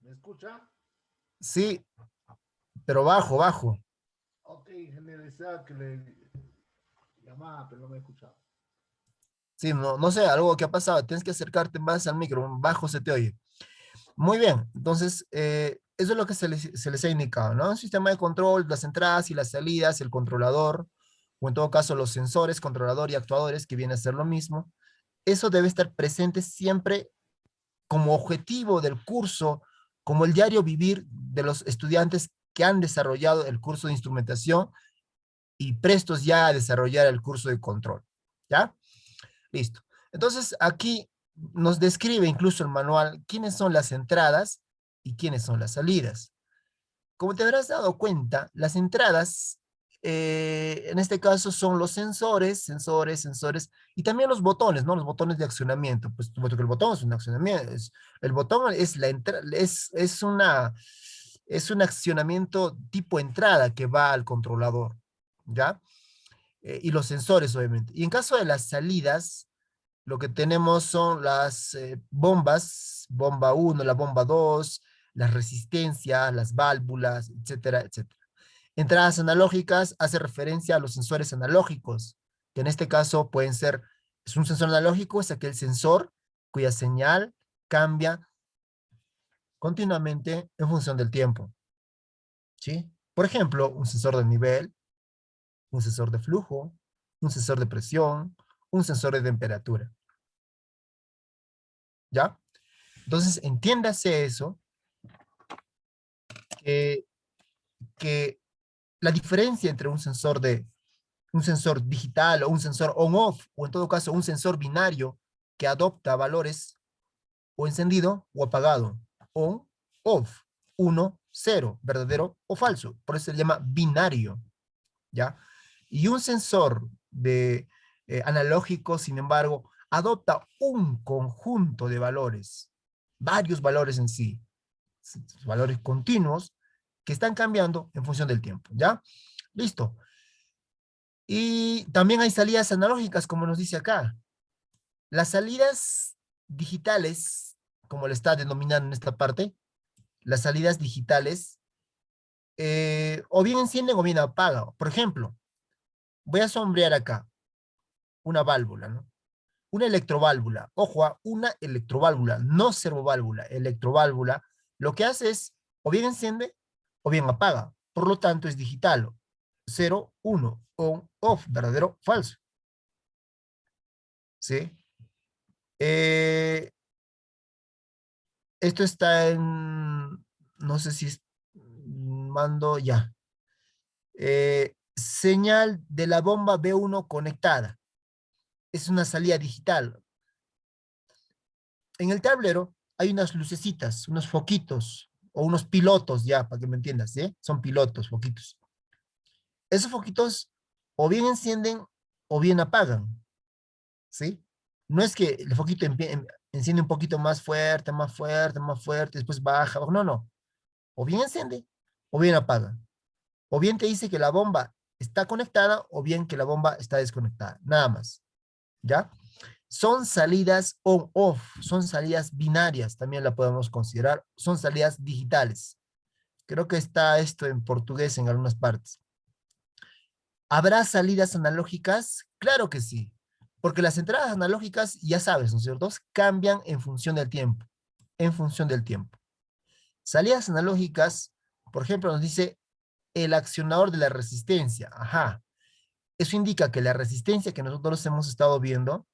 ¿Me escucha? Sí, pero bajo, bajo. Ok, generalizada que le llamaba, pero no me escuchaba. Sí, no, no sé, algo que ha pasado. Tienes que acercarte más al micro, bajo se te oye. Muy bien, entonces, eso es lo que se les ha indicado, ¿no? Un sistema de control, las entradas y las salidas, el controlador, o en todo caso los sensores, controlador y actuadores, que viene a ser lo mismo. Eso debe estar presente siempre como objetivo del curso, como el diario vivir de los estudiantes que han desarrollado el curso de instrumentación y prestos ya a desarrollar el curso de control. ¿Ya? Listo. Entonces, aquí nos describe incluso el manual quiénes son las entradas y quiénes son las salidas. Como te habrás dado cuenta, las entradas, en este caso, son los sensores, y también los botones, ¿no? Los botones de accionamiento. Pues puesto que el botón es un accionamiento, el botón es la es un accionamiento tipo entrada que va al controlador, ¿ya? Y los sensores, obviamente. Y en caso de las salidas, lo que tenemos son las bombas, bomba uno, la bomba 2, las resistencias, las válvulas, etcétera, etcétera. Entradas analógicas hace referencia a los sensores analógicos, que en este caso pueden ser, es un sensor analógico, es aquel sensor cuya señal cambia continuamente en función del tiempo, ¿sí? Por ejemplo, un sensor de nivel, un sensor de flujo, un sensor de presión, un sensor de temperatura, ¿ya? Entonces, entiéndase eso, que, que la diferencia entre un sensor digital o un sensor on-off, o en todo caso un sensor binario que adopta valores o encendido o apagado, on, off, 1, 0, verdadero o falso. Por eso se llama binario, ¿ya? Y un sensor de analógico, sin embargo, adopta un conjunto de valores, varios valores en sí, valores continuos que están cambiando en función del tiempo, ¿ya? Listo. Y también hay salidas analógicas, como nos dice acá. Las salidas digitales, como le está denominando en esta parte, las salidas digitales, o bien encienden o bien apagan. Por ejemplo, voy a sombrear acá una válvula, ¿no? Una electroválvula. Ojo, una electroválvula, no servoválvula, electroválvula. Lo que hace es, o bien enciende, o bien apaga. Por lo tanto, es digital. 0, 1, on, off, verdadero, falso. ¿Sí? Eh, Esto está en, no sé si es, mando ya. Señal de la bomba B1 conectada. Es una salida digital. En el tablero hay unas lucecitas, unos foquitos, o unos pilotos ya, para que me entiendas, ¿sí? Son pilotos, foquitos. Esos foquitos o bien encienden o bien apagan, ¿sí? No es que el foquito enciende un poquito más fuerte, más fuerte, más fuerte, después baja, no, no. O bien enciende o bien apaga. O bien te dice que la bomba está conectada o bien que la bomba está desconectada, nada más, ¿ya? Son salidas on-off, son salidas binarias, también la podemos considerar, son salidas digitales. Creo que está esto en portugués en algunas partes. ¿Habrá salidas analógicas? Claro que sí, porque las entradas analógicas, ya sabes, ¿no es cierto? Cambian en función del tiempo, en función del tiempo. Salidas analógicas, por ejemplo, nos dice el accionador de la resistencia. Ajá. Eso indica que la resistencia que nosotros hemos estado viendo,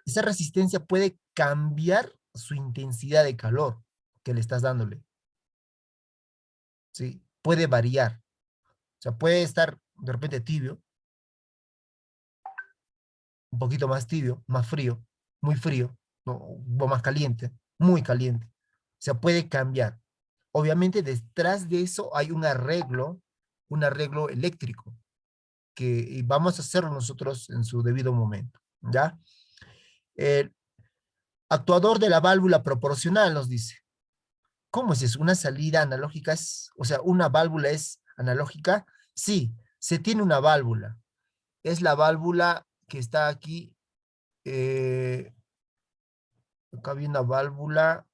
esa resistencia puede cambiar su intensidad de calor que le estás dándole, ¿sí? Puede variar. O sea, puede estar de repente tibio, un poquito más tibio, más frío, ¿no? O más caliente, muy caliente. O sea, puede cambiar. Obviamente, detrás de eso hay un arreglo eléctrico, que vamos a hacerlo nosotros en su debido momento, ¿ya? El actuador de la válvula proporcional nos dice, ¿cómo es eso? ¿Una salida analógica es, o sea, una válvula es analógica? Sí, se tiene una válvula. Es la válvula que está aquí. eh, Acá había una válvula,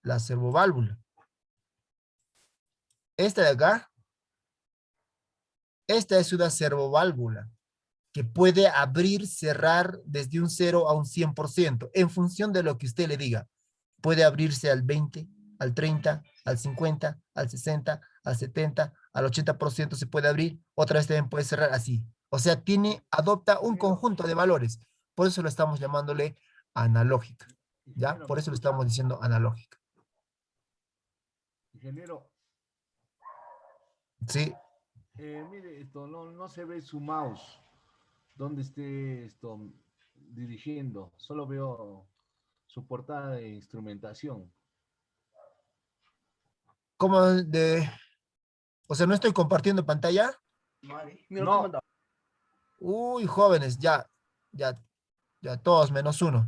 la servoválvula. Esta de acá, esta es una servoválvula que puede abrir, cerrar desde un 0 a un 100%, en función de lo que usted le diga. Puede abrirse al 20, al 30, al 50, al 60, al 70, al 80% se puede abrir, otra vez también puede cerrar así. O sea, adopta un Ingeniero, conjunto de valores. Por eso lo estamos llamándole analógica. ¿Ya? ingeniero, Por ¿me eso lo escucha? estamos diciendo analógica. Ingeniero, ¿Sí? mire, esto no se ve su mouse, donde esté esto dirigiendo, solo veo su portada de instrumentación. ¿Cómo de...? O sea, ¿no estoy compartiendo pantalla? No, Uy, jóvenes, ya, ya, todos menos uno.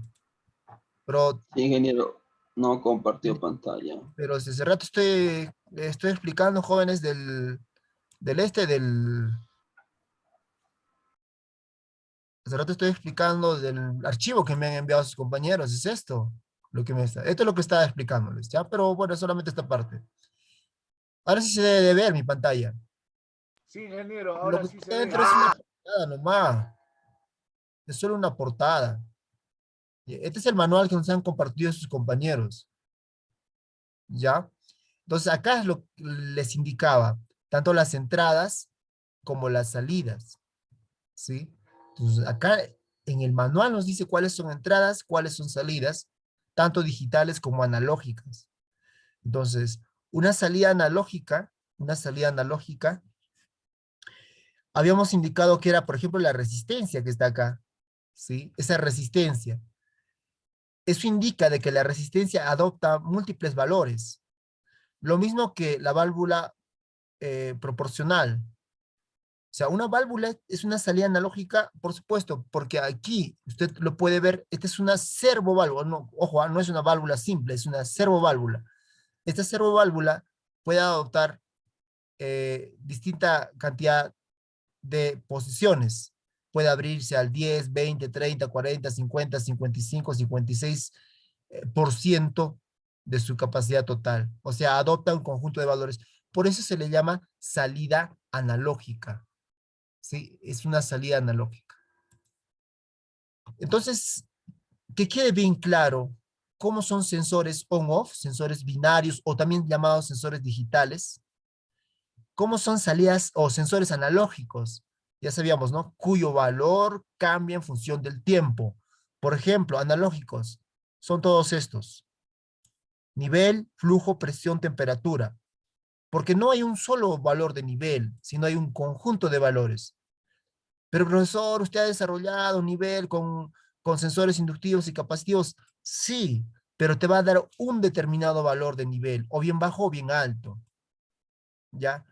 Pero, Sí, ingeniero, no compartió pantalla. pero desde hace rato estoy explicando, jóvenes, del... Hace rato estoy explicando del archivo que me han enviado sus compañeros. Es esto esto es lo que estaba explicándoles, ¿ya? Pero bueno, solamente esta parte. Ahora sí se debe de ver mi pantalla. sí, ingeniero, Lo ahora que sí se está ve. dentro es una portada nomás. Es solo una portada. Este es el manual que nos han compartido sus compañeros, ¿ya? Entonces acá es lo que les indicaba, tanto las entradas como las salidas, ¿sí? Entonces acá en el manual nos dice cuáles son entradas, cuáles son salidas, tanto digitales como analógicas. Entonces, una salida analógica, habíamos indicado que era, por ejemplo, la resistencia que está acá, ¿sí? Esa resistencia. Eso indica de que la resistencia adopta múltiples valores. Lo mismo que la válvula proporcional. O sea, una válvula es una salida analógica, por supuesto, porque aquí usted lo puede ver, esta es una servoválvula, no, ojo, no es una válvula simple, es una servoválvula. Esta servoválvula puede adoptar distinta cantidad de posiciones. Puede abrirse al 10, 20, 30, 40, 50, 55, 56 por ciento de su capacidad total. O sea, adopta un conjunto de valores. Por eso se le llama salida analógica. ¿Sí? Es una salida analógica. Entonces, que quede bien claro cómo son sensores on-off, sensores binarios o también llamados sensores digitales, cómo son salidas o sensores analógicos, ya sabíamos, ¿no? Cuyo valor cambia en función del tiempo. Por ejemplo, analógicos, son todos estos. Nivel, flujo, presión, temperatura. Porque no hay un solo valor de nivel, sino hay un conjunto de valores. Pero profesor, ¿usted ha desarrollado un nivel con sensores inductivos y capacitivos? Sí, pero te va a dar un determinado valor de nivel, o bien bajo o bien alto. ¿Ya?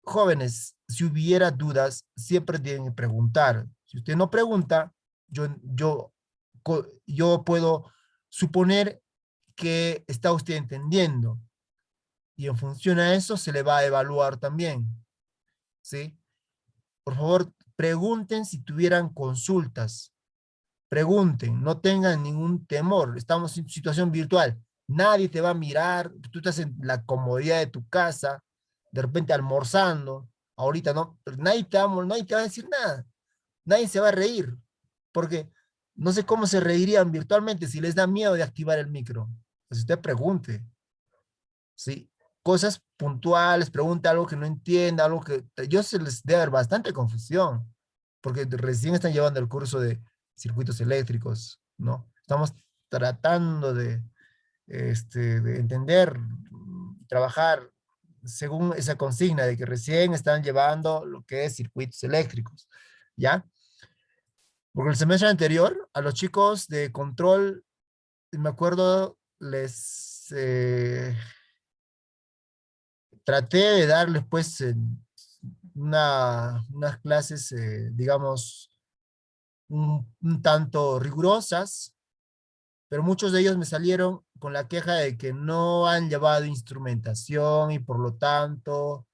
Jóvenes, si hubiera dudas, siempre deben preguntar. Si usted no pregunta, yo puedo suponer que está usted entendiendo. Y en función a eso se le va a evaluar también. ¿Sí? Por favor, pregunten si tuvieran consultas. Pregunten, no tengan ningún temor. Estamos en situación virtual. Nadie te va a mirar. Tú estás en la comodidad de tu casa, de repente almorzando. Ahorita no, pero nadie te va a decir nada. Nadie se va a reír. Porque no sé cómo se reirían virtualmente si les da miedo de activar el micro. Pues usted pregunte. ¿Sí? Cosas puntuales, pregunte algo que no entienda, algo que yo se les debe dar bastante confusión, porque recién están llevando el curso de circuitos eléctricos, ¿no? Estamos tratando de entender, trabajar según esa consigna de que recién están llevando lo que es circuitos eléctricos, ¿ya? Porque el semestre anterior, a los chicos de control, me acuerdo, traté de darles pues unas clases, digamos, un tanto rigurosas, pero muchos de ellos me salieron con la queja de que no han llevado instrumentación y por lo tanto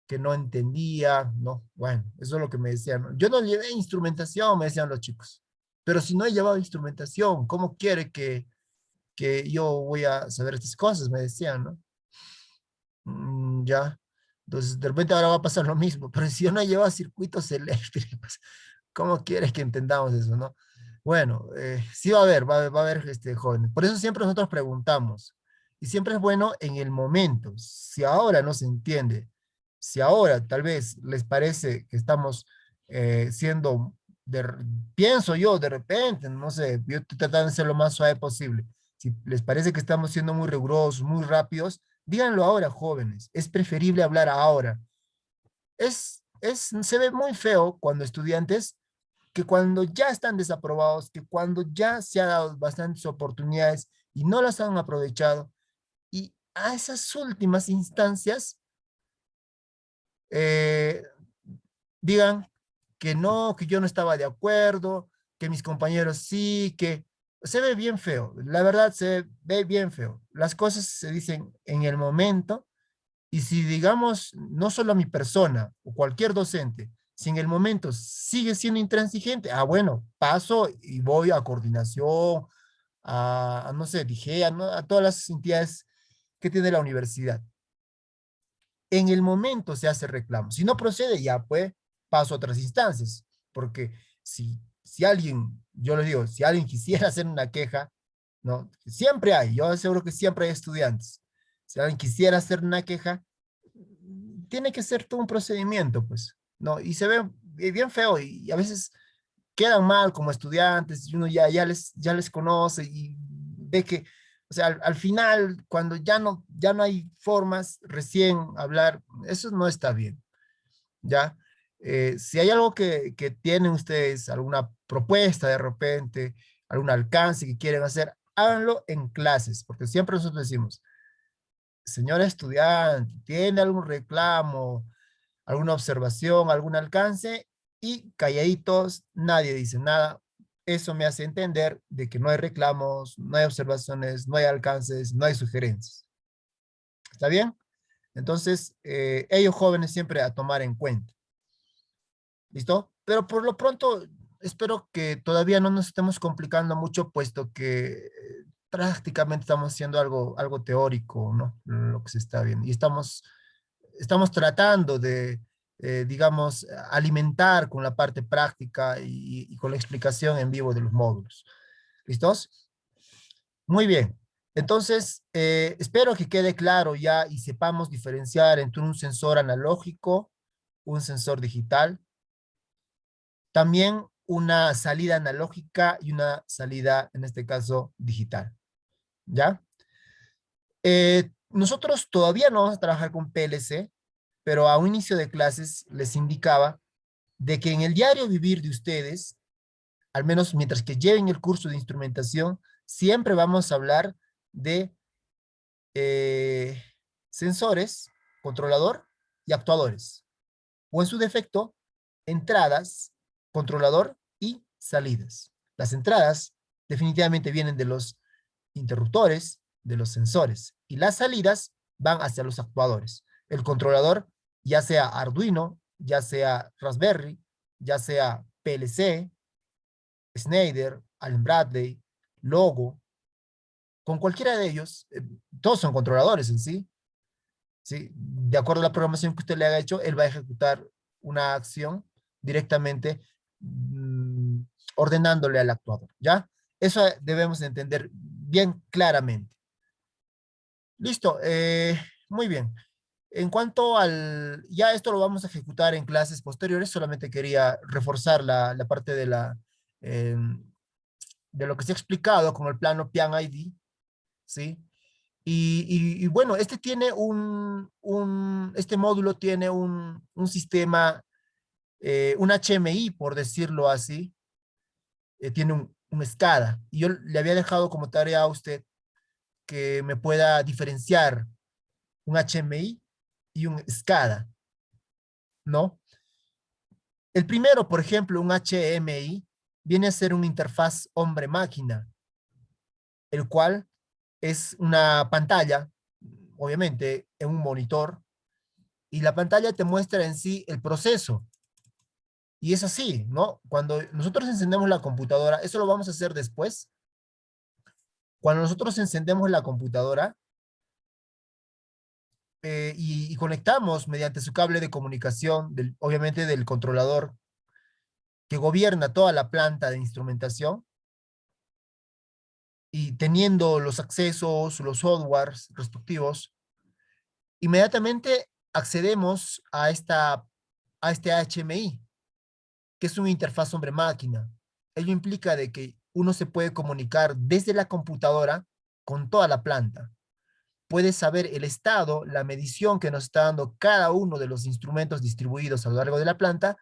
que no entendía, ¿no? Bueno, eso es lo que me decían, ¿no? Yo no llevé instrumentación, me decían los chicos, pero si no he llevado instrumentación, ¿cómo quiere que yo voy a saber estas cosas? Me decían, ¿no? Ya. Entonces, de repente ahora va a pasar lo mismo, pero si yo no llevo circuitos eléctricos, ¿cómo quieres que entendamos eso, no? Bueno, sí va a haber jóvenes. Por eso siempre nosotros preguntamos. Y siempre es bueno en el momento. Si ahora no se entiende, si ahora tal vez les parece que estamos siendo, pienso yo de repente, no sé, yo estoy tratando de ser lo más suave posible. Si les parece que estamos siendo muy rigurosos, muy rápidos, díganlo ahora, jóvenes. Es preferible hablar ahora. Se ve muy feo cuando estudiantes que cuando ya están desaprobados, que cuando ya se han dado bastantes oportunidades y no las han aprovechado, y a esas últimas instancias eh, digan que no, que yo no estaba de acuerdo, que mis compañeros sí, que se ve bien feo, la verdad se ve bien feo. Las cosas se dicen en el momento y si digamos, no solo mi persona o cualquier docente, si en el momento sigue siendo intransigente, bueno, paso y voy a coordinación, no sé, dije, a todas las entidades que tiene la universidad. En el momento se hace reclamo. Si no procede, ya pues paso a otras instancias. Porque si alguien, yo les digo, si alguien quisiera hacer una queja, ¿no? Siempre hay, yo aseguro que siempre hay estudiantes. Si alguien quisiera hacer una queja, tiene que ser todo un procedimiento, pues, ¿no? Y se ve bien feo y a veces quedan mal como estudiantes y uno ya les conoce y ve que, o sea, al final, cuando ya no hay formas, recién hablar, eso no está bien, ¿ya? Si hay algo que tienen ustedes, alguna propuesta de repente, algún alcance que quieren hacer, háganlo en clases, porque siempre nosotros decimos, señora estudiante, ¿tiene algún reclamo, alguna observación, algún alcance? Y calladitos, nadie dice nada. Eso me hace entender de que no hay reclamos, no hay observaciones, no hay alcances, no hay sugerencias. ¿Está bien? Entonces, ellos jóvenes siempre a tomar en cuenta. ¿Listo? Pero por lo pronto, espero que todavía no nos estemos complicando mucho, puesto que prácticamente estamos haciendo algo teórico, ¿no? Lo que se está viendo. Y estamos tratando de, digamos, alimentar con la parte práctica y con la explicación en vivo de los módulos. ¿Listos? Muy bien. Entonces, espero que quede claro ya y sepamos diferenciar entre un sensor analógico, un sensor digital, también una salida analógica y una salida, en este caso, digital. ¿Ya? Nosotros todavía no vamos a trabajar con PLC, pero a un inicio de clases les indicaba de que en el diario vivir de ustedes, al menos mientras que lleven el curso de instrumentación, siempre vamos a hablar de eh, sensores, controlador y actuadores. O en su defecto, entradas, controlador y salidas. Las entradas definitivamente vienen de los interruptores, de los sensores, y las salidas van hacia los actuadores. El controlador, ya sea Arduino, ya sea Raspberry, ya sea PLC, Schneider, Allen Bradley, Logo, con cualquiera de ellos, todos son controladores en sí, ¿sí? De acuerdo a la programación que usted le haya hecho, él va a ejecutar una acción directamente ordenándole al actuador, ¿ya? Eso debemos entender bien claramente. Listo, muy bien. En cuanto ya esto lo vamos a ejecutar en clases posteriores, solamente quería reforzar la parte eh, de lo que se ha explicado con el plano Pian ID, ¿sí? Y bueno, este módulo tiene un sistema, un HMI, por decirlo así, tiene un SCADA. Y yo le había dejado como tarea a usted que me pueda diferenciar un HMI y un SCADA, ¿no? El primero, por ejemplo, un HMI, viene a ser una interfaz hombre-máquina, el cual es una pantalla, obviamente, en un monitor, y la pantalla te muestra en sí el proceso. Y es así, ¿no? Cuando nosotros encendemos la computadora, eso lo vamos a hacer después. Cuando nosotros encendemos la computadora, y conectamos mediante su cable de comunicación, obviamente del controlador que gobierna toda la planta de instrumentación, y teniendo los accesos, los softwares respectivos, inmediatamente accedemos a este HMI, que es una interfaz hombre-máquina. Ello implica de que uno se puede comunicar desde la computadora con toda la planta. Puede saber el estado, la medición que nos está dando cada uno de los instrumentos distribuidos a lo largo de la planta,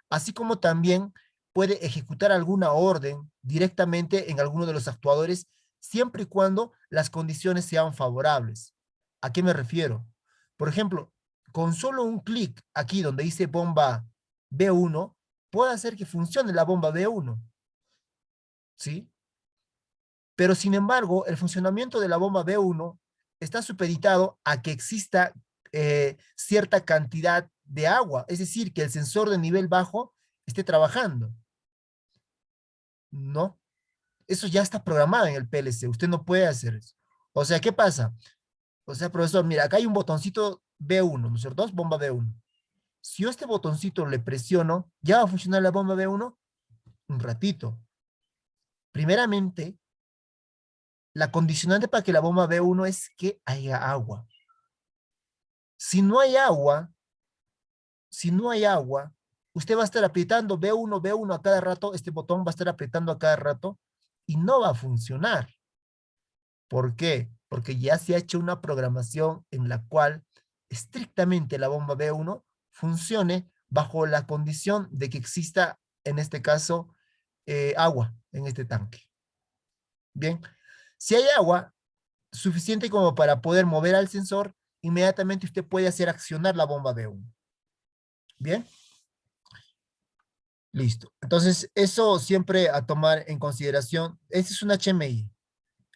así como también puede ejecutar alguna orden directamente en alguno de los actuadores, siempre y cuando las condiciones sean favorables. ¿A qué me refiero? Por ejemplo, con solo un clic aquí donde dice bomba B1, puede hacer que funcione la bomba B1, ¿sí? Pero sin embargo, el funcionamiento de la bomba B1 está supeditado a que exista cierta cantidad de agua, es decir, que el sensor de nivel bajo esté trabajando. No, eso ya está programado en el PLC, usted no puede hacer eso. O sea, ¿qué pasa? O sea, profesor, mira, acá hay un botoncito B1, ¿no es cierto? Bomba B1. Si yo este botoncito le presiono, ¿ya va a funcionar la bomba B1? Un ratito. Primeramente, la condicionante para que la bomba B1 es que haya agua. Si no hay agua, usted va a estar apretando B1, B1 a cada rato, este botón va a estar apretando a cada rato y no va a funcionar. ¿Por qué? Porque ya se ha hecho una programación en la cual estrictamente la bomba B1 funcione bajo la condición de que exista, en este caso, agua en este tanque. Bien, si hay agua suficiente como para poder mover al sensor, inmediatamente usted puede hacer accionar la bomba B1. Bien. Listo. Entonces, eso siempre a tomar en consideración. Este es un HMI.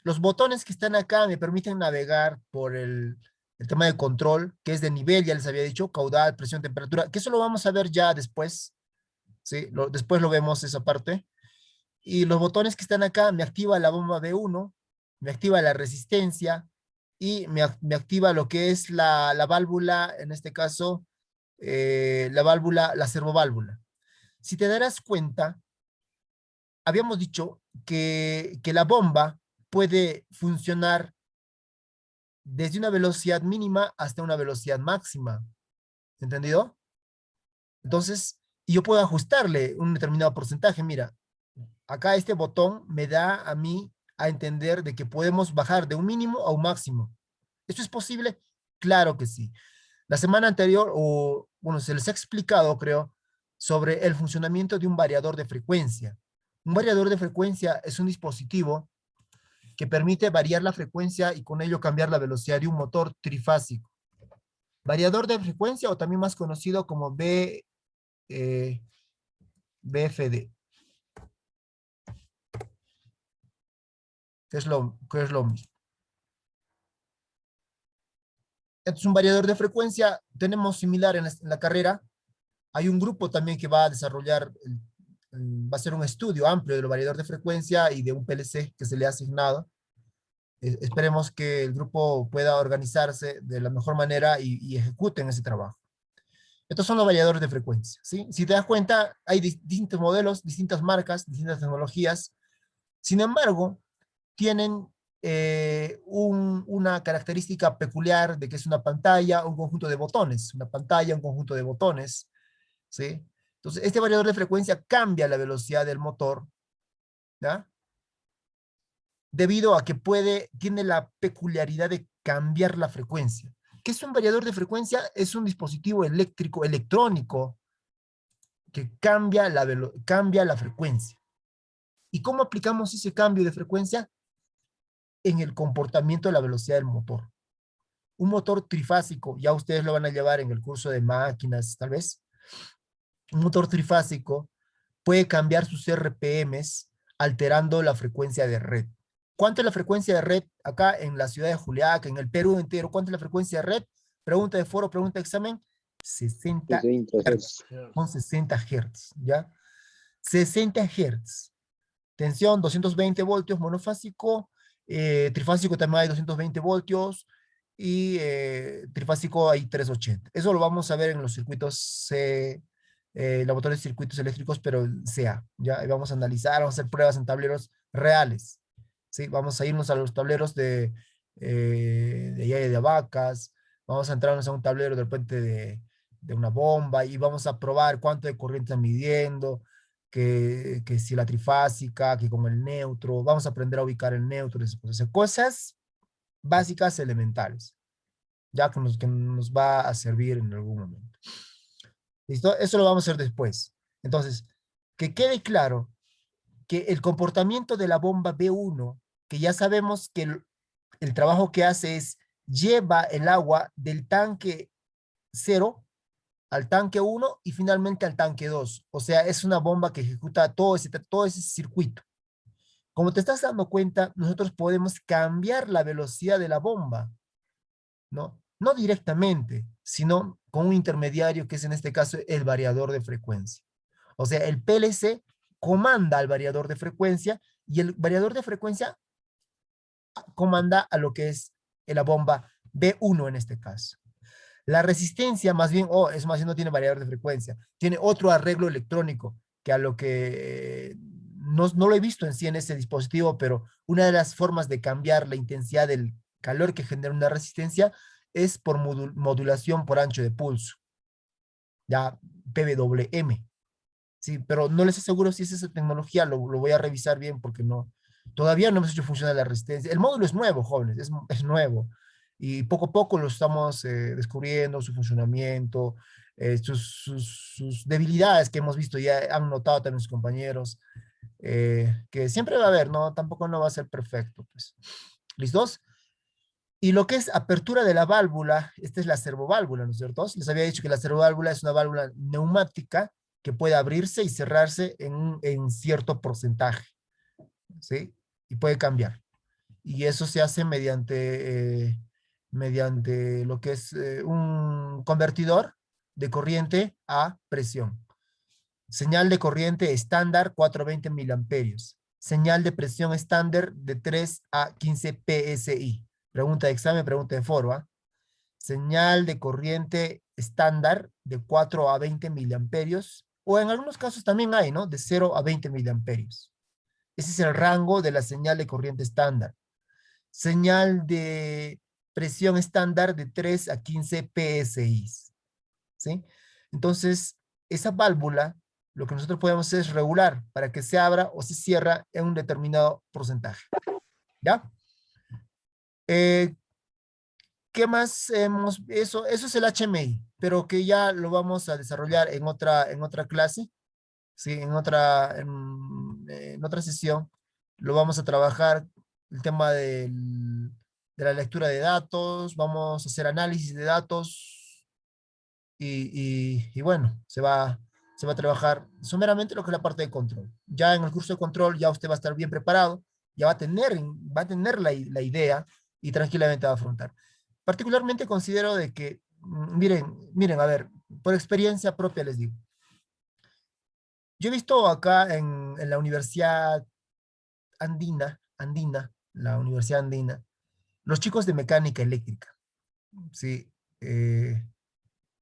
Los botones que están acá me permiten navegar por el tema de control, que es de nivel, ya les había dicho, caudal, presión, temperatura, que eso lo vamos a ver ya después. ¿Sí? Después lo vemos esa parte. Y los botones que están acá me activa la bomba B1, me activa la resistencia y me activa lo que es la válvula, en este caso, la válvula, la servoválvula. Si te darás cuenta, habíamos dicho que la bomba puede funcionar desde una velocidad mínima hasta una velocidad máxima. ¿Entendido? Entonces, yo puedo ajustarle un determinado porcentaje. Mira, acá este botón me da a mí a entender de que podemos bajar de un mínimo a un máximo. ¿Esto es posible? Claro que sí. La semana anterior, o bueno, se les ha explicado, creo, sobre el funcionamiento de un variador de frecuencia. Un variador de frecuencia es un dispositivo que permite variar la frecuencia y con ello cambiar la velocidad de un motor trifásico. Variador de frecuencia, o también más conocido como BFD, que es lo mismo. Este es un variador de frecuencia, tenemos similar en la carrera. Hay un grupo también que va a desarrollar, va a hacer un estudio amplio del variador de frecuencia y de un PLC que se le ha asignado. Esperemos que el grupo pueda organizarse de la mejor manera y ejecuten ese trabajo. Estos son los variadores de frecuencia, ¿sí? Si te das cuenta, hay distintos modelos, distintas marcas, distintas tecnologías. Sin embargo, tienen una característica peculiar de que es una pantalla, un conjunto de botones. Una pantalla, un conjunto de botones, ¿sí? Entonces, este variador de frecuencia cambia la velocidad del motor, ¿ya? Debido a que tiene la peculiaridad de cambiar la frecuencia. ¿Qué es un variador de frecuencia? Es un dispositivo electrónico que cambia la frecuencia. ¿Y cómo aplicamos ese cambio de frecuencia? En el comportamiento de la velocidad del motor. Un motor trifásico, ya ustedes lo van a llevar en el curso de máquinas, tal vez. Un motor trifásico puede cambiar sus RPMs alterando la frecuencia de red. ¿Cuánto es la frecuencia de red acá en la ciudad de Juliaca, en el Perú entero? ¿Cuánto es la frecuencia de red? Pregunta de foro, pregunta de examen. 60 Hz. Son 60 Hz, ¿ya? 60 Hz. Tensión, 220 voltios, monofásico. Trifásico también hay 220 voltios. y trifásico hay 380. Eso lo vamos a ver en los circuitos laboratorios de circuitos eléctricos, pero CA. ¿Ya? Y vamos a analizar, vamos a hacer pruebas en tableros reales. ¿Sí? Vamos a irnos a los tableros de Yaya de Abacas, vamos a entrarnos a un tablero de repente de una bomba y vamos a probar cuánto de corriente está midiendo, que si la trifásica, que con el neutro, vamos a aprender a ubicar el neutro, esas cosas. O sea, cosas básicas elementales, ya que nos va a servir en algún momento. ¿Listo? Eso lo vamos a hacer después. Entonces, que quede claro que el comportamiento de la bomba B1, que ya sabemos que el trabajo que hace es lleva el agua del tanque 0 al tanque 1 y finalmente al tanque 2. O sea, es una bomba que ejecuta todo ese circuito. Como te estás dando cuenta, nosotros podemos cambiar la velocidad de la bomba, ¿no? No directamente, sino con un intermediario que es en este caso el variador de frecuencia. O sea, el PLC comanda al variador de frecuencia y el variador de frecuencia comanda a lo que es la bomba B1 en este caso. La resistencia más bien, es más bien no tiene variador de frecuencia, tiene otro arreglo electrónico que a lo que no lo he visto en sí en ese dispositivo, pero una de las formas de cambiar la intensidad del calor que genera una resistencia es por modulación por ancho de pulso, ya PWM. Sí, pero no les aseguro si es esa tecnología, lo voy a revisar bien porque todavía no hemos hecho funcionar la resistencia. El módulo es nuevo, jóvenes, es nuevo. Y poco a poco lo estamos descubriendo, su funcionamiento, sus debilidades que hemos visto, ya han notado también sus compañeros, que siempre va a haber, ¿no? Tampoco no va a ser perfecto, pues. ¿Listos? Y lo que es apertura de la válvula, esta es la servoválvula, ¿no es cierto? Les había dicho que la servoválvula es una válvula neumática que puede abrirse y cerrarse en cierto porcentaje, ¿sí? Y puede cambiar. Y eso se hace mediante lo que es un convertidor de corriente a presión. Señal de corriente estándar 420 miliamperios. Señal de presión estándar de 3 a 15 PSI. Pregunta de examen, pregunta de foro. ¿Ah? Señal de corriente estándar de 4 a 20 miliamperios. O en algunos casos también hay, ¿no? De 0 a 20 miliamperios. Ese es el rango de la señal de corriente estándar. Señal de presión estándar de 3 a 15 PSI. ¿Sí? Entonces, esa válvula, lo que nosotros podemos hacer es regular para que se abra o se cierra en un determinado porcentaje. ¿Ya? ¿Qué más hemos? Eso es el HMI, pero que ya lo vamos a desarrollar en otra clase, ¿sí? En otra sesión lo vamos a trabajar el tema de la lectura de datos, vamos a hacer análisis de datos y bueno, se va a trabajar someramente lo que es la parte de control. Ya en el curso de control ya usted va a estar bien preparado, ya va a tener la idea y tranquilamente va a afrontar. Particularmente considero de que, miren, a ver, por experiencia propia les digo. Yo he visto acá en la Universidad Andina, la Universidad Andina, los chicos de mecánica eléctrica, ¿sí?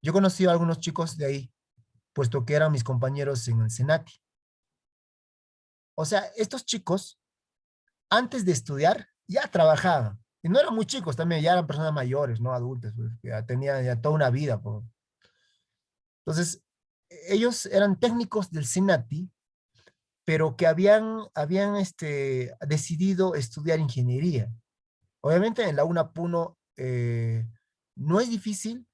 Yo conocí a algunos chicos de ahí, puesto que eran mis compañeros en el Senati. O sea, estos chicos, antes de estudiar, ya trabajaban. Y no eran muy chicos también, ya eran personas mayores, no adultas, pues, que ya tenían ya toda una vida. Pues. Entonces, ellos eran técnicos del Senati, pero que habían decidido estudiar ingeniería. Obviamente en la UNA Puno no es difícil,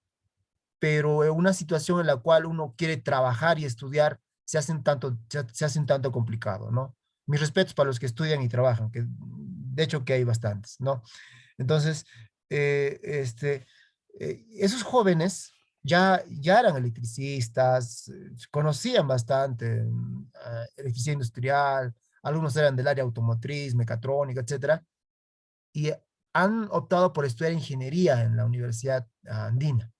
pero en una situación en la cual uno quiere trabajar y estudiar se hace un tanto complicado, ¿no? Mis respetos para los que estudian y trabajan, que de hecho que hay bastantes, ¿no? Entonces, esos jóvenes ya eran electricistas, conocían bastante electricidad industrial, algunos eran del área automotriz, mecatrónica, etcétera, y han optado por estudiar ingeniería en la Universidad Andina.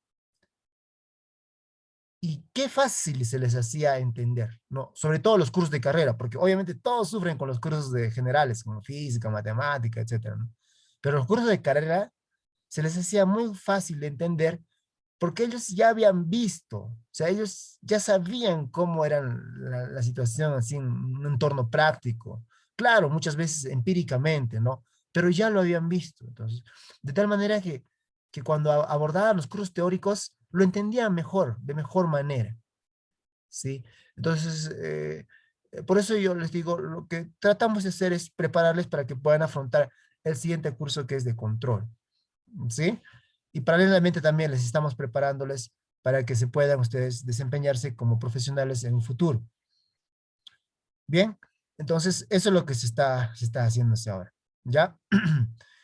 Y qué fácil se les hacía entender, ¿no? Sobre todo los cursos de carrera, porque obviamente todos sufren con los cursos de generales, como física, matemática, etcétera, ¿no? Pero los cursos de carrera se les hacía muy fácil de entender porque ellos ya habían visto, o sea, ellos ya sabían cómo era la situación así en un entorno práctico. Claro, muchas veces empíricamente, ¿no? Pero ya lo habían visto. Entonces, de tal manera que cuando abordaban los cursos teóricos, lo entendían mejor, de mejor manera, ¿sí? Entonces, por eso yo les digo, lo que tratamos de hacer es prepararles para que puedan afrontar el siguiente curso que es de control, ¿sí? Y paralelamente también les estamos preparándoles para que se puedan ustedes desempeñarse como profesionales en un futuro. Bien, entonces eso es lo que se está haciéndose ahora, ¿ya?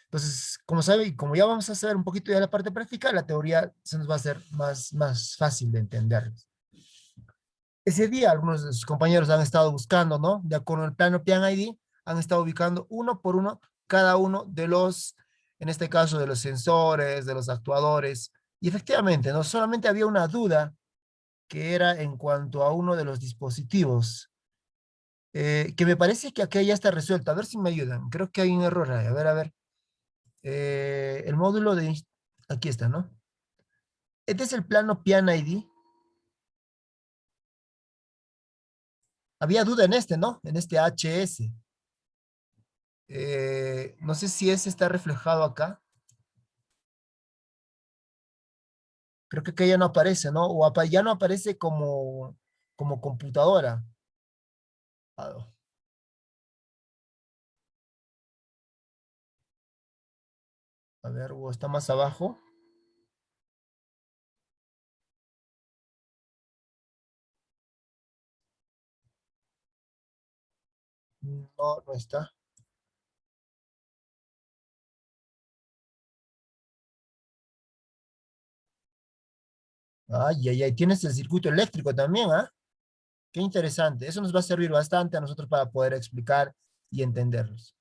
Entonces, como sabe, y como ya vamos a saber un poquito de la parte práctica, la teoría se nos va a hacer más fácil de entender. Ese día algunos de sus compañeros han estado buscando, ¿no? De acuerdo al plano PIAN-ID, han estado ubicando uno por uno cada uno de los, en este caso, de los sensores, de los actuadores. Y efectivamente, no solamente había una duda que era en cuanto a uno de los dispositivos, que me parece que acá ya está resuelto. A ver si me ayudan. Creo que hay un error ahí. A ver. El módulo de... Aquí está, ¿no? Este es el plano PIAN-ID. Había duda en este, ¿no? En este HS. No sé si ese está reflejado acá. Creo que acá ya no aparece, ¿no? O ya no aparece como computadora. Ah, a ver, o está más abajo. No, no está. Ay, ay, ay, tienes el circuito eléctrico también, ¿ah? Qué interesante. Eso nos va a servir bastante a nosotros para poder explicar y entenderlos.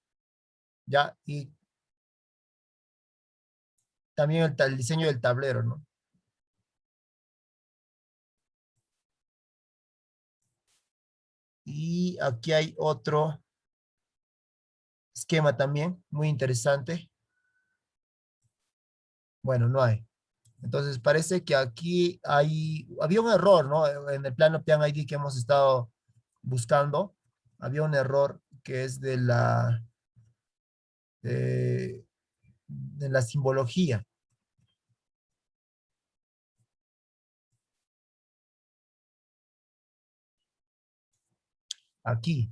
Ya, y también el diseño del tablero, ¿no? Y aquí hay otro esquema también, muy interesante. Bueno, no hay. Entonces parece que aquí había un error, ¿no? En el plano PIAN-ID que hemos estado buscando, había un error que es de la simbología. Aquí.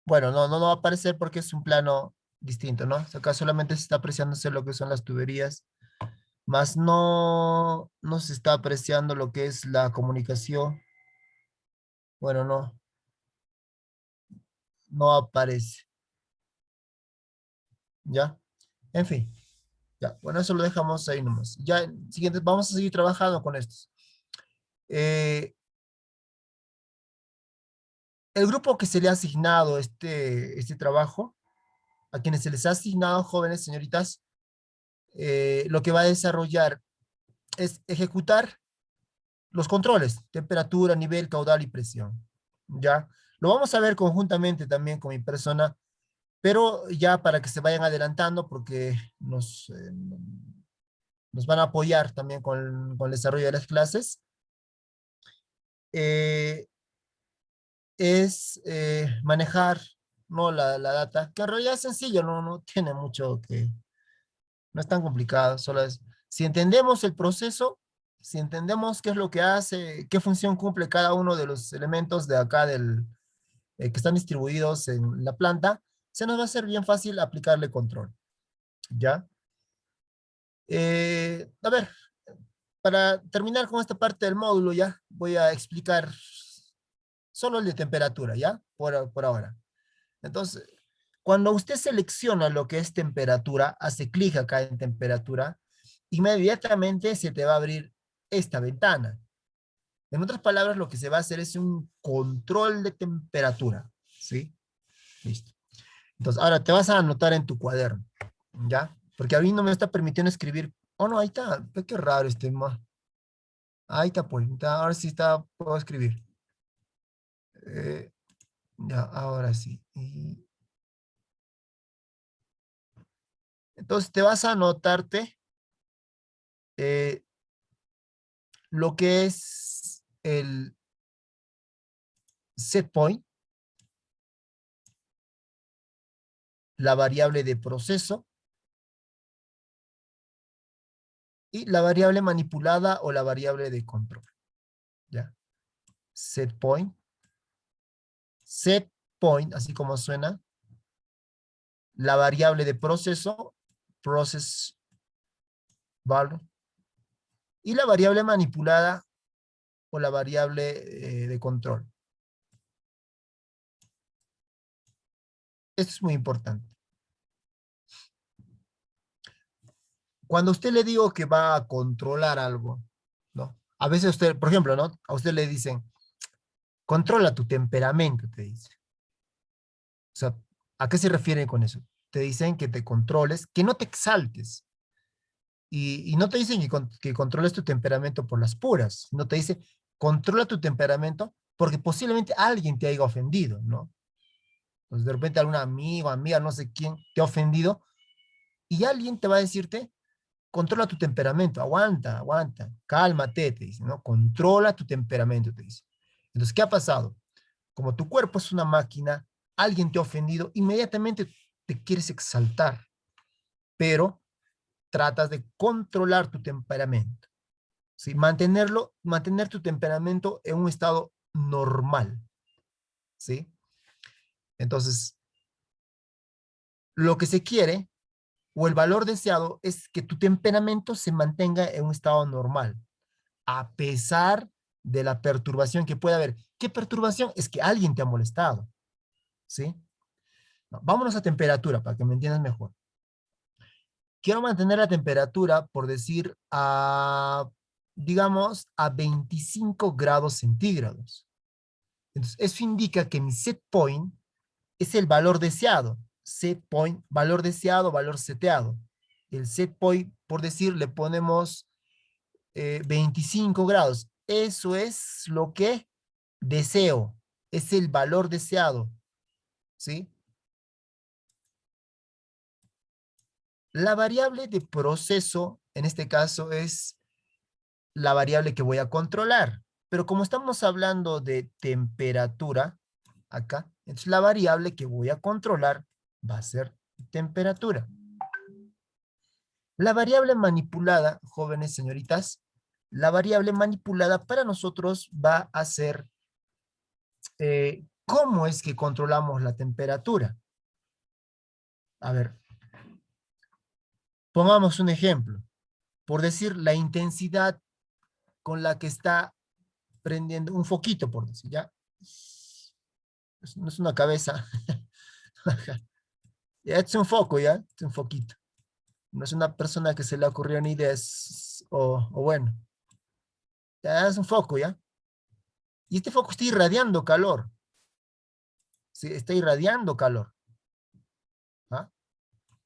Bueno, no va a aparecer porque es un plano distinto, ¿no? Acá solamente se está apreciándose lo que son las tuberías, más no se está apreciando lo que es la comunicación. Bueno, no aparece, ¿ya? En fin, ya. Bueno, eso lo dejamos ahí nomás. Ya, siguiente, vamos a seguir trabajando con estos. Eh, el grupo que se le ha asignado este trabajo, a quienes se les ha asignado, jóvenes, señoritas, lo que va a desarrollar es ejecutar los controles, temperatura, nivel, caudal y presión. ¿Ya? Lo vamos a ver conjuntamente también con mi persona, pero ya para que se vayan adelantando porque nos van a apoyar también con el desarrollo de las clases. Eh, es manejar, ¿no? la data, que en realidad es sencillo, no tiene mucho que, no es tan complicado, solo es, si entendemos el proceso, si entendemos qué es lo que hace, qué función cumple cada uno de los elementos de acá que están distribuidos en la planta, se nos va a hacer bien fácil aplicarle control, ¿ya? A ver, para terminar con esta parte del módulo ya, voy a explicar solo el de temperatura, ¿ya? Por ahora. Entonces, cuando usted selecciona lo que es temperatura, hace clic acá en temperatura, inmediatamente se te va a abrir esta ventana. En otras palabras, lo que se va a hacer es un control de temperatura, ¿sí? Listo. Entonces, ahora te vas a anotar en tu cuaderno, ¿ya? Porque a mí no me está permitiendo escribir. Oh, no, ahí está. Qué raro este ma. Ahí está, pues. Ahora sí está, puedo escribir. Ya, ahora sí. Entonces, te vas a anotarte lo que es el set point, la variable de proceso y la variable manipulada o la variable de control. ¿Ya? Set point, así como suena, la variable de proceso, process value, y la variable manipulada o la variable de control. Esto es muy importante. Cuando usted le digo que va a controlar algo, ¿no? A veces usted, por ejemplo, ¿no? A usted le dicen, controla tu temperamento, te dice. O sea, ¿a qué se refieren con eso? Te dicen que te controles, que no te exaltes. Y no te dicen que controles tu temperamento por las puras. No te dice, controla tu temperamento porque posiblemente alguien te haya ofendido, ¿no? Entonces, de repente algún amigo, amiga, no sé quién, te ha ofendido y alguien te va a decirte, controla tu temperamento, aguanta, aguanta, cálmate, te dice, ¿no? Controla tu temperamento, te dice. Entonces, ¿qué ha pasado? Como tu cuerpo es una máquina, alguien te ha ofendido, inmediatamente te quieres exaltar, pero tratas de controlar tu temperamento, ¿sí? Mantener tu temperamento en un estado normal, ¿sí? Entonces, lo que se quiere o el valor deseado es que tu temperamento se mantenga en un estado normal, a pesar de la perturbación que pueda haber. ¿Qué perturbación? Es que alguien te ha molestado, ¿sí? No, vámonos a temperatura para que me entiendas mejor. Quiero mantener la temperatura, por decir, digamos, a 25 grados centígrados. Entonces, eso indica que mi set point es el valor deseado. Set point, valor deseado, valor seteado. El set point, por decir, le ponemos 25 grados. Eso es lo que deseo. Es el valor deseado. ¿Sí? La variable de proceso, en este caso, es la variable que voy a controlar. Pero como estamos hablando de temperatura, acá, entonces la variable que voy a controlar va a ser temperatura. La variable manipulada, jóvenes señoritas, la variable manipulada para nosotros va a ser ¿cómo es que controlamos la temperatura? A ver, pongamos un ejemplo. Por decir, la intensidad con la que está prendiendo un foquito, por decir, ¿ya? No es una cabeza. Ya, es un foco, ¿ya? Es un foquito. No es una persona que se le ocurrió ni ideas, o bueno. Ya es un foco, ¿ya? Y este foco está irradiando calor. Sí, está irradiando calor. ¿Ah?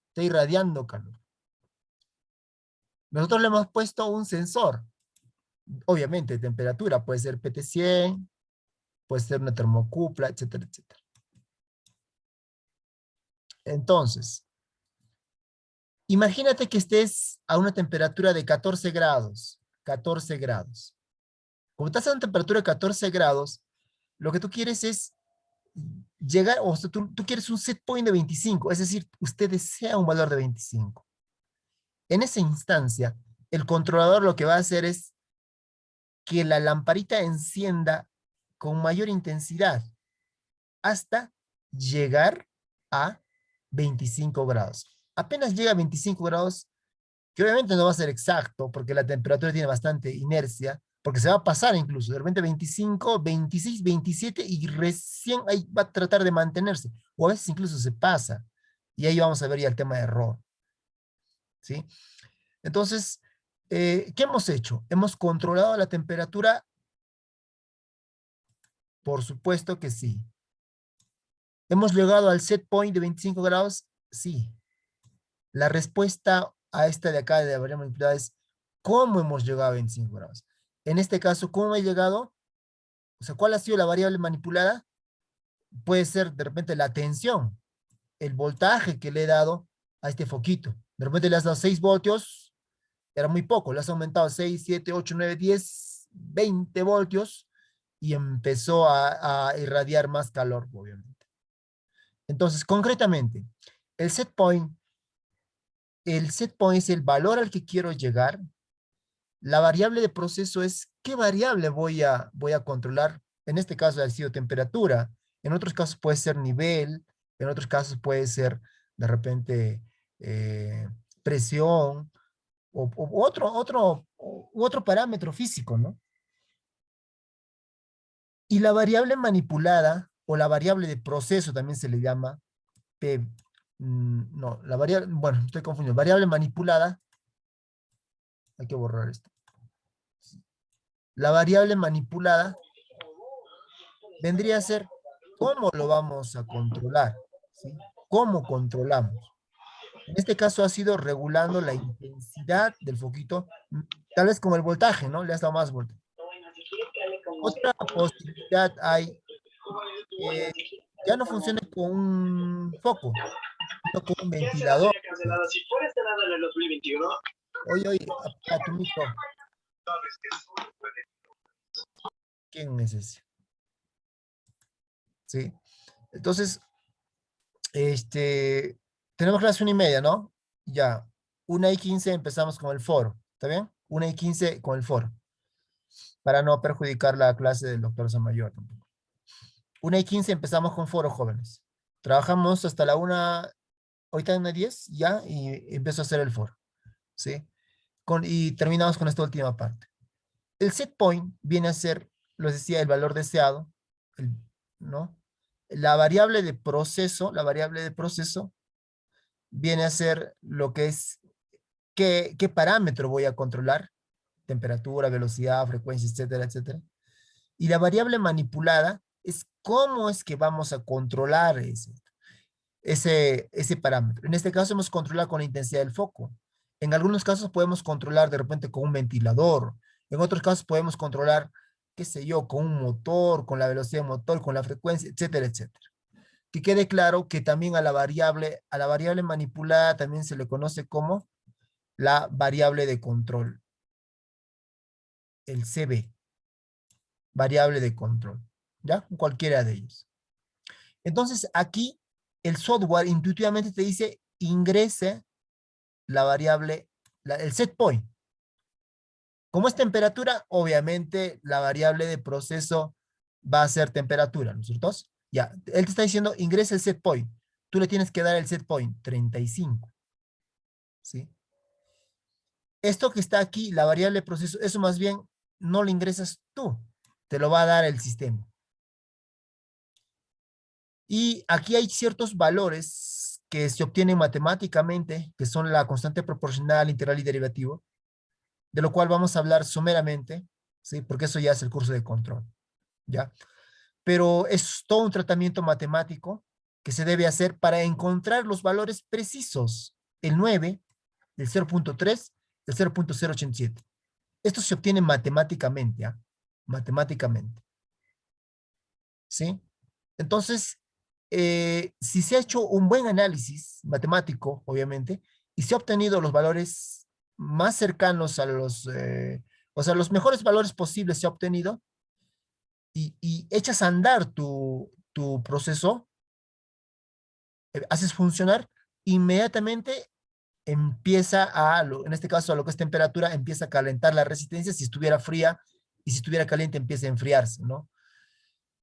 Está irradiando calor. Nosotros le hemos puesto un sensor. Obviamente, temperatura. Puede ser PT100, puede ser una termocupla, etcétera, etcétera. Entonces, imagínate que estés a una temperatura de 14 grados. 14 grados. Como estás a una temperatura de 14 grados, lo que tú quieres es llegar, o sea, tú quieres un set point de 25, es decir, usted desea un valor de 25. En esa instancia, el controlador lo que va a hacer es que la lamparita encienda con mayor intensidad hasta llegar a 25 grados. Apenas llega a 25 grados, que obviamente no va a ser exacto, porque la temperatura tiene bastante inercia, porque se va a pasar incluso, de repente 25, 26, 27, y recién ahí va a tratar de mantenerse, o a veces incluso se pasa, y ahí vamos a ver ya el tema de error, ¿sí? Entonces, ¿qué hemos hecho? Hemos controlado la temperatura Por supuesto que sí. ¿Hemos llegado al set point de 25 grados? Sí. La respuesta a esta de acá de la variable manipulada es ¿cómo hemos llegado a 25 grados? En este caso, ¿cómo he llegado? O sea, ¿cuál ha sido la variable manipulada? Puede ser de repente la tensión, el voltaje que le he dado a este foquito. De repente le has dado 6 voltios, era muy poco, le has aumentado 6, 7, 8, 9, 10, 20 voltios y empezó a irradiar más calor, obviamente. Entonces, concretamente, el set point es el valor al que quiero llegar. La variable de proceso es qué variable voy a controlar. En este caso ha sido temperatura. En otros casos puede ser nivel. En otros casos puede ser de repente presión u otro parámetro físico, ¿no? Y la variable manipulada o la variable de proceso también se le llama no, la variable, bueno, estoy confundido. Variable manipulada, hay que borrar esto. La variable manipulada vendría a ser cómo lo vamos a controlar, ¿sí? ¿Cómo controlamos? En este caso ha sido regulando la intensidad del foquito, tal vez como el voltaje, ¿no? Le has dado más voltaje. Otra posibilidad hay que ya no funcione con un foco, sino con un ventilador. Oye, oye, apaga tu micro. ¿Quién es ese? Sí. Entonces, tenemos clase 1:30, ¿no? Ya. 1:15 empezamos con el foro. ¿Está bien? 1:15 con el foro. Para no perjudicar la clase del doctor Samayor tampoco. 1:15 empezamos con foro, jóvenes. Trabajamos hasta la 1, ahorita en 1:10, ya, y empiezo a hacer el foro. ¿Sí? Y terminamos con esta última parte. El set point viene a ser, les decía, el valor deseado, ¿no? La variable de proceso viene a ser lo que es qué parámetro voy a controlar, temperatura, velocidad, frecuencia, etcétera, etcétera. Y la variable manipulada es cómo es que vamos a controlar ese parámetro. En este caso hemos controlado con la intensidad del foco. En algunos casos podemos controlar de repente con un ventilador. En otros casos podemos controlar, qué sé yo, con un motor, con la velocidad del motor, con la frecuencia, etcétera, etcétera. Que quede claro que también a la variable manipulada también se le conoce como la variable de control, el CB, variable de control, ¿ya? Cualquiera de ellos. Entonces, aquí el software intuitivamente te dice, ingrese la variable, el set point. Como es temperatura, obviamente la variable de proceso va a ser temperatura, ¿no es cierto? Ya, él te está diciendo, ingresa el set point. Tú le tienes que dar el set point, 35. ¿Sí? Esto que está aquí, la variable de proceso, eso más bien no lo ingresas tú, te lo va a dar el sistema. Y aquí hay ciertos valores que se obtienen matemáticamente, que son la constante proporcional, integral y derivativo, de lo cual vamos a hablar someramente, ¿sí? Porque eso ya es el curso de control, ¿ya? Pero es todo un tratamiento matemático que se debe hacer para encontrar los valores precisos, el 9, el 0.3, el 0.087. Esto se obtiene matemáticamente, ¿ah? Matemáticamente. ¿Sí? Entonces, si se ha hecho un buen análisis matemático, obviamente, y se ha obtenido los valores más cercanos a o sea, los mejores valores posibles se ha obtenido, y echas a andar tu proceso, haces funcionar, inmediatamente empieza en este caso a lo que es temperatura, empieza a calentar la resistencia. Si estuviera fría y si estuviera caliente empieza a enfriarse, ¿no?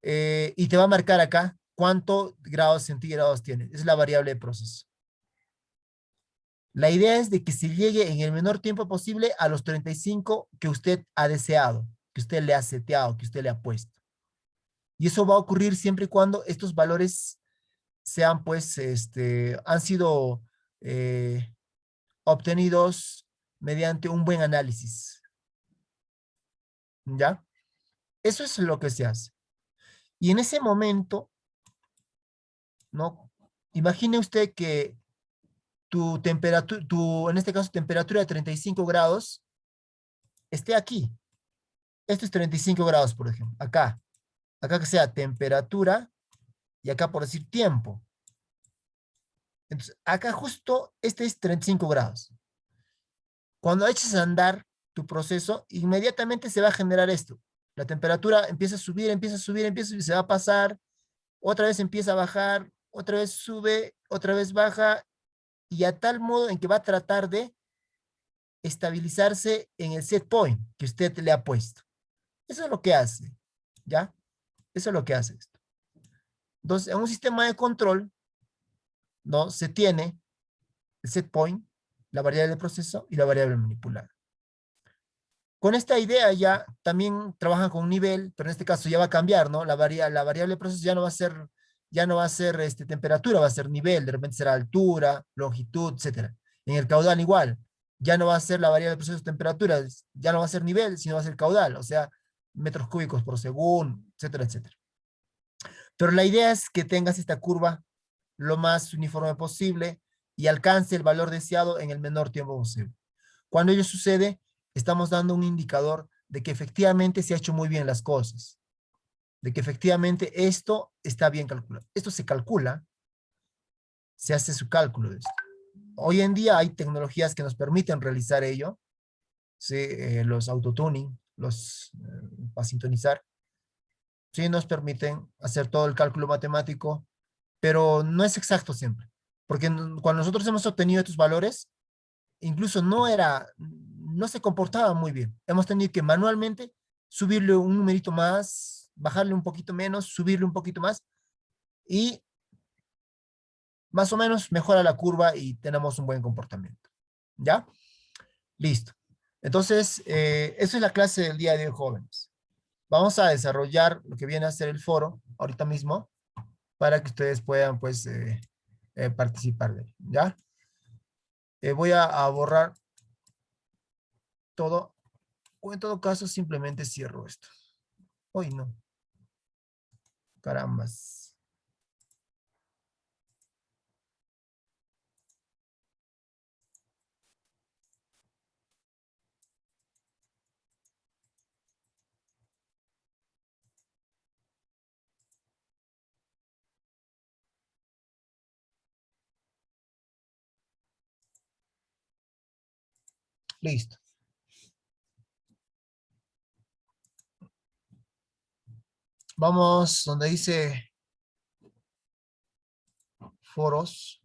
Y te va a marcar acá cuántos grados centígrados tiene. Es la variable de proceso. La idea es de que se llegue en el menor tiempo posible a los 35 que usted ha deseado, que usted le ha seteado, que usted le ha puesto. Y eso va a ocurrir siempre y cuando estos valores sean, pues, han sido obtenidos mediante un buen análisis. ¿Ya? Eso es lo que se hace. Y en ese momento, ¿no? Imagine usted que tu temperatura, en este caso, temperatura de 35 grados, esté aquí. Esto es 35 grados, por ejemplo. Acá. Acá que sea temperatura y acá por decir tiempo. Entonces, acá justo este es 35 grados. Cuando eches a andar tu proceso, inmediatamente se va a generar esto. La temperatura empieza a subir, empieza a subir, empieza a subir, se va a pasar, otra vez empieza a bajar, otra vez sube, otra vez baja, y a tal modo en que va a tratar de estabilizarse en el set point que usted le ha puesto. Eso es lo que hace, ¿ya? Eso es lo que hace esto. Entonces, en un sistema de control, ¿no? Se tiene el set point, la variable de proceso y la variable manipulada. Con esta idea ya también trabajan con un nivel, pero en este caso ya va a cambiar, ¿no? La variable de proceso ya no va a ser temperatura, va a ser nivel, de repente será altura, longitud, etcétera. En el caudal igual, ya no va a ser la variable de proceso temperatura, ya no va a ser nivel, sino va a ser caudal, o sea, metros cúbicos por segundo, etcétera, etcétera. Pero la idea es que tengas esta curva lo más uniforme posible y alcance el valor deseado en el menor tiempo posible. Cuando ello sucede, estamos dando un indicador de que efectivamente se ha hecho muy bien las cosas, de que efectivamente esto está bien calculado. Esto se calcula, se hace su cálculo de esto. Hoy en día hay tecnologías que nos permiten realizar ello, ¿sí? Los autotuning, para sintonizar, sí nos permiten hacer todo el cálculo matemático, pero no es exacto siempre, porque cuando nosotros hemos obtenido estos valores, incluso no se comportaba muy bien. Hemos tenido que manualmente subirle un numerito más, bajarle un poquito menos, subirle un poquito más, y más o menos mejora la curva y tenemos un buen comportamiento. ¿Ya? Listo. Entonces, eso es la clase del día de hoy, jóvenes. Vamos a desarrollar lo que viene a ser el foro ahorita mismo para que ustedes puedan, pues, participar de él. ¿Ya? Voy a borrar todo, o en todo caso simplemente cierro esto. Hoy no. Carambas. Listo. Vamos donde dice foros.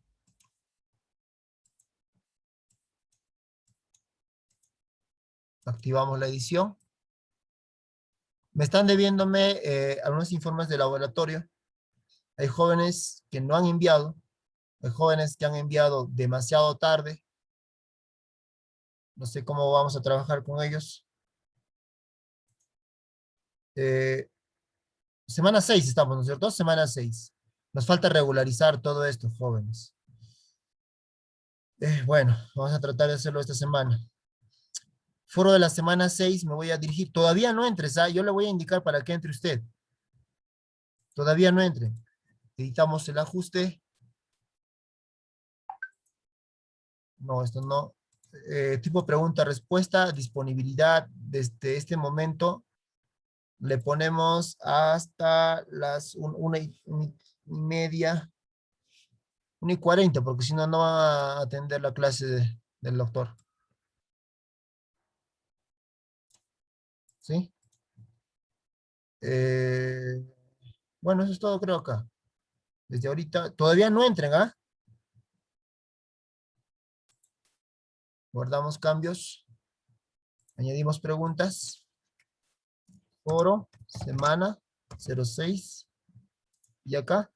Activamos la edición. Me están debiéndome algunos informes de laboratorio. Hay jóvenes que no han enviado. Hay jóvenes que han enviado demasiado tarde. No sé cómo vamos a trabajar con ellos. Semana 6 estamos, ¿no es cierto? Semana 6. Nos falta regularizar todo esto, jóvenes. Bueno, vamos a tratar de hacerlo esta semana. Foro de la semana 6 me voy a dirigir. Todavía no entres, ¿ah? Yo le voy a indicar para que entre usted. Todavía no entre. Editamos el ajuste. No, esto no. Tipo pregunta-respuesta, disponibilidad desde este momento. Le ponemos hasta las 1:30, 1:40, porque si no, no va a atender la clase del doctor. ¿Sí? Eh, bueno, eso es todo, creo, acá. Desde ahorita, todavía no entren, ¿ah? Guardamos cambios. Añadimos preguntas. Foro, semana 06. Y acá,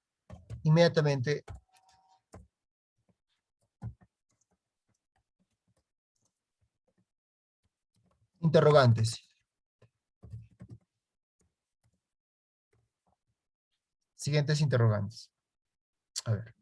inmediatamente, interrogantes. Siguientes interrogantes. A ver.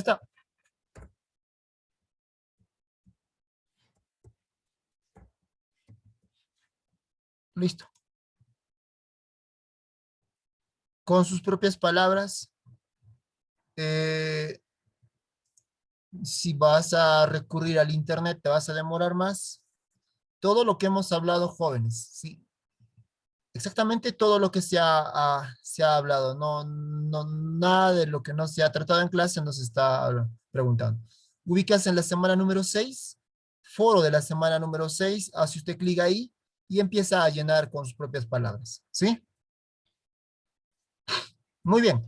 está. Listo. Con sus propias palabras, si vas a recurrir al internet, te vas a demorar más. Todo lo que hemos hablado, jóvenes, sí. Exactamente todo lo que se ha hablado, nada de lo que no se ha tratado en clase nos está preguntando. Ubicas en la semana número 6, foro de la semana número 6, hace usted clic ahí y empieza a llenar con sus propias palabras, ¿sí? Muy bien.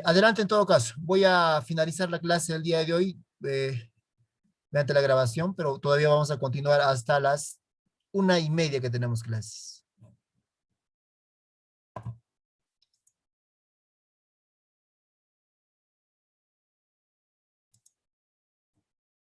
Adelante en todo caso. Voy a finalizar la clase del día de hoy mediante la grabación, pero todavía vamos a continuar hasta las 1:30 que tenemos clases.